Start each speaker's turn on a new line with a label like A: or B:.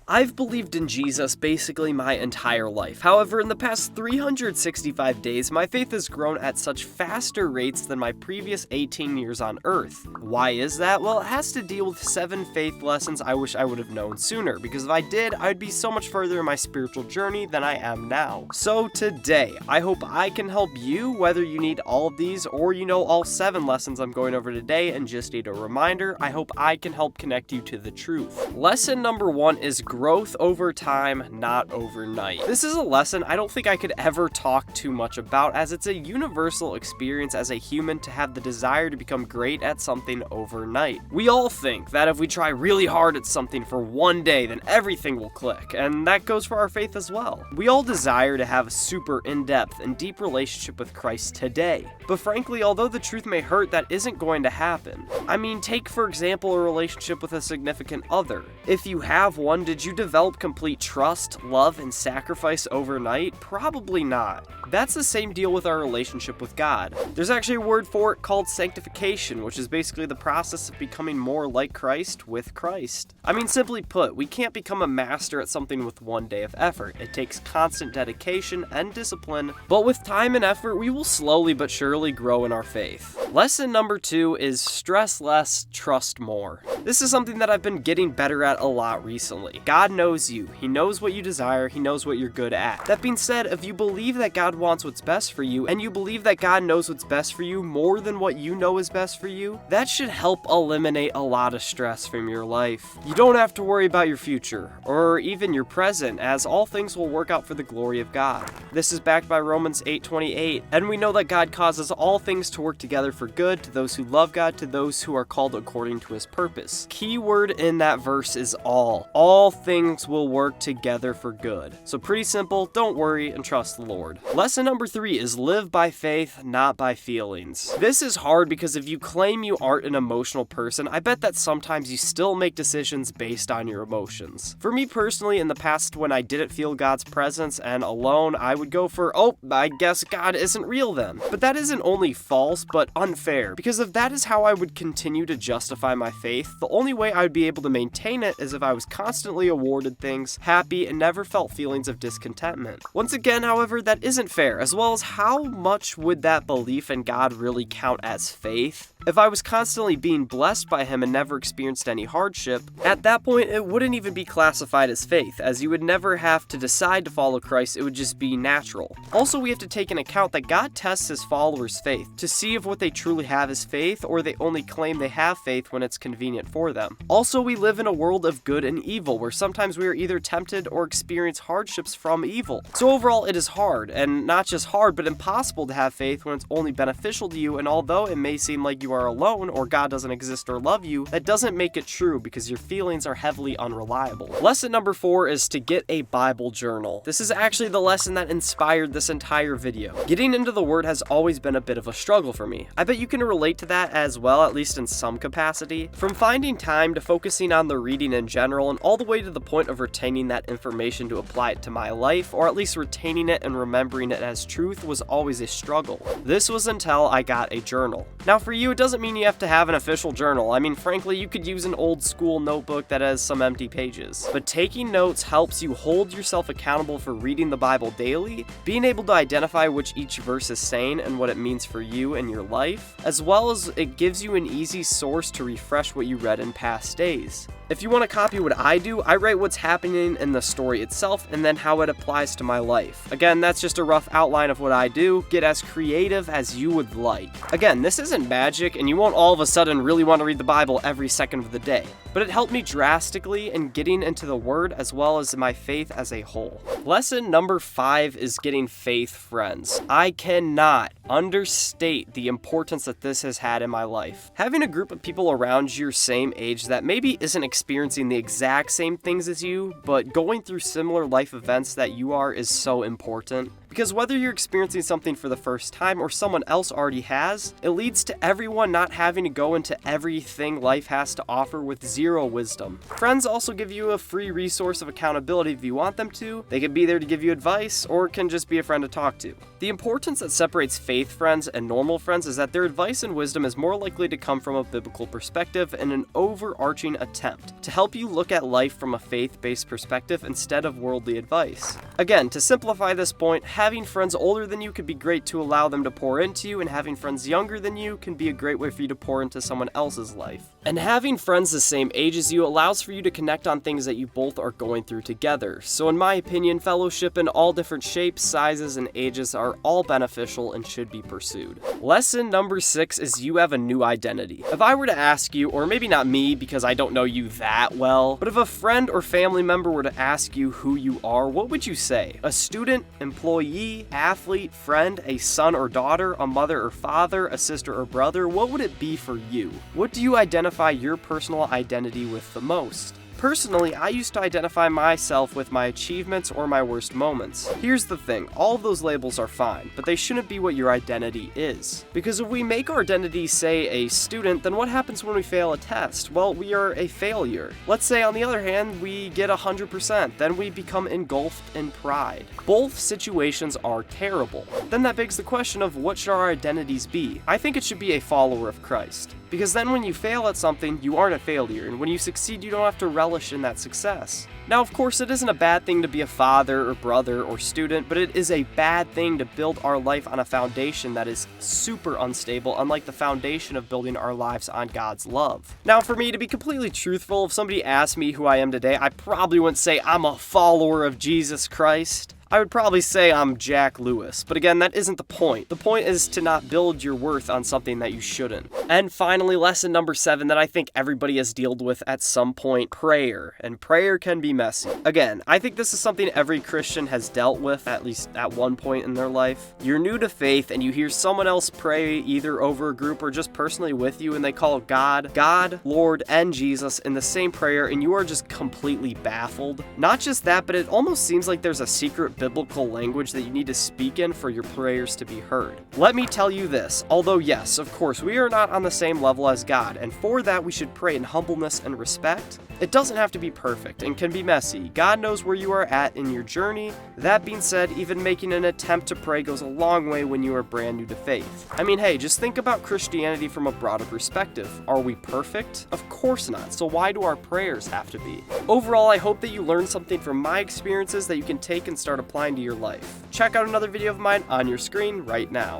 A: I've believed in Jesus basically my entire life. However, in the past 365 days, my faith has grown at such faster rates than my previous 18 years on Earth. Why is that? Well, it has to deal with 7 faith lessons I wish I would have known sooner, because if I did, I'd be so much further in my spiritual journey than I am now. So today, I hope I can help you, whether you need all of these or you know all 7 lessons I'm going over today and just need a reminder. I hope I can help connect you to the truth. Lesson number 1 is growth over time, not overnight. This is a lesson I don't think I could ever talk too much about, as it's a universal experience as a human to have the desire to become great at something overnight. We all think that if we try really hard at something for one day, then everything will click, and that goes for our faith as well. We all desire to have a super in-depth and deep relationship with Christ today, but frankly, although the truth may hurt, that isn't going to happen. I mean, take for example a relationship with a significant other. If you have one, did you develop complete trust, love, and sacrifice overnight? Probably not. That's the same deal with our relationship with God. There's actually a word for it called sanctification, which is basically the process of becoming more like Christ with Christ. I mean, simply put, we can't become a master at something with one day of effort. It takes constant dedication and discipline, but with time and effort, we will slowly but surely grow in our faith. Lesson number 2 is stress less, trust more. This is something that I've been getting better at a lot recently. God knows you. He knows what you desire. He knows what you're good at. That being said, if you believe that God wants what's best for you, and you believe that God knows what's best for you more than what you know is best for you, that should help eliminate a lot of stress from your life. You don't have to worry about your future, or even your present, as all things will work out for the glory of God. This is backed by Romans 8:28, and we know that God causes all things to work together for good to those who love God, to those who are called according to his purpose. Key word in that verse is all. All things will work together for good. So pretty simple, don't worry and trust the Lord. Lesson number 3 is live by faith, not by feelings. This is hard because if you claim you aren't an emotional person, I bet that sometimes you still make decisions based on your emotions. For me personally, in the past when I didn't feel God's presence and alone, I would go for, oh, I guess God isn't real then. But that isn't only false, but unfair, because if that is how I would continue to justify my faith, the only way I would be able to maintain it is if I was constantly awarded things, happy, and never felt feelings of discontentment. Once again, however, that isn't fair, as well as how much would that belief in God really count as faith? If I was constantly being blessed by him and never experienced any hardship, at that point it wouldn't even be classified as faith, as you would never have to decide to follow Christ, it would just be natural. Also, we have to take into account that God tests his followers' faith to see if what they truly have is faith, or they only claim they have faith when it's convenient for them. Also, we live in a world of good and evil, where sometimes we are either tempted or experience hardships from evil. So overall, it is hard, and not just hard, but impossible to have faith when it's only beneficial to you, and although it may seem like you are alone or God doesn't exist or love you, that doesn't make it true because your feelings are heavily unreliable. Lesson number 4 is to get a Bible journal. This is actually the lesson that inspired this entire video. Getting into the Word has always been a bit of a struggle for me. I bet you can relate to that as well, at least in some capacity. From finding time to focusing on the reading in general, and all the way to the point of retaining that information to apply it to my life, or at least retaining it and remembering it as truth, was always a struggle. This was until I got a journal. Now for you, it doesn't mean you have to have an official journal. I mean, frankly, you could use an old school notebook that has some empty pages. But taking notes helps you hold yourself accountable for reading the Bible daily, being able to identify which each verse is saying and what it means for you and your life, as well as it gives you an easy source to refresh what you read in past days. If you want to copy what I do, I write what's happening in the story itself and then how it applies to my life. Again, that's just a rough outline of what I do. Get as creative as you would like. Again, this isn't magic, and you won't all of a sudden really want to read the Bible every second of the day, but it helped me drastically in getting into the Word as well as my faith as a whole. Lesson number 5 is getting faith friends. I cannot understate the importance that this has had in my life. Having a group of people around your same age that maybe isn't experiencing the exact same things as you, but going through similar life events that you are, is so important. Because whether you're experiencing something for the first time or someone else already has, it leads to everyone not having to go into everything life has to offer with zero wisdom. Friends also give you a free resource of accountability if you want them to. They can be there to give you advice, or can just be a friend to talk to. The importance that separates faith friends and normal friends is that their advice and wisdom is more likely to come from a biblical perspective and an overarching attempt to help you look at life from a faith-based perspective instead of worldly advice. Again, to simplify this point, having friends older than you could be great to allow them to pour into you, and having friends younger than you can be a great way for you to pour into someone else's life. And having friends the same age as you allows for you to connect on things that you both are going through together. So in my opinion, fellowship in all different shapes, sizes, and ages are all beneficial and should be pursued. Lesson number 6 is you have a new identity. If I were to ask you, or maybe not me because I don't know you that well, but if a friend or family member were to ask you who you are, what would you say? A student, employee, athlete, friend, a son or daughter, a mother or father, a sister or brother? What would it be for you? What do you identify your personal identity with the most? Personally, I used to identify myself with my achievements or my worst moments. Here's the thing, all of those labels are fine, but they shouldn't be what your identity is. Because if we make our identity, say, a student, then what happens when we fail a test? Well, we are a failure. Let's say, on the other hand, we get 100%, then we become engulfed in pride. Both situations are terrible. Then that begs the question of what should our identities be? I think it should be a follower of Christ. Because then when you fail at something, you aren't a failure, and when you succeed, you don't have to relish in that success. Now, of course, it isn't a bad thing to be a father or brother or student, but it is a bad thing to build our life on a foundation that is super unstable, unlike the foundation of building our lives on God's love. Now, for me, to be completely truthful, if somebody asked me who I am today, I probably wouldn't say I'm a follower of Jesus Christ. I would probably say I'm Jack Lewis, but again, that isn't the point. The point is to not build your worth on something that you shouldn't. And finally, lesson number 7 that I think everybody has dealt with at some point, prayer. And prayer can be messy. Again, I think this is something every Christian has dealt with, at least at one point in their life. You're new to faith and you hear someone else pray either over a group or just personally with you, and they call God, Lord, and Jesus in the same prayer, and you are just completely baffled. Not just that, but it almost seems like there's a secret biblical language that you need to speak in for your prayers to be heard. Let me tell you this, although yes, of course, we are not on the same level as God, and for that we should pray in humbleness and respect. It doesn't have to be perfect and can be messy. God knows where you are at in your journey. That being said, even making an attempt to pray goes a long way when you are brand new to faith. I mean, hey, just think about Christianity from a broader perspective. Are we perfect? Of course not, so why do our prayers have to be? Overall, I hope that you learned something from my experiences that you can take and start applying to your life. Check out another video of mine on your screen right now.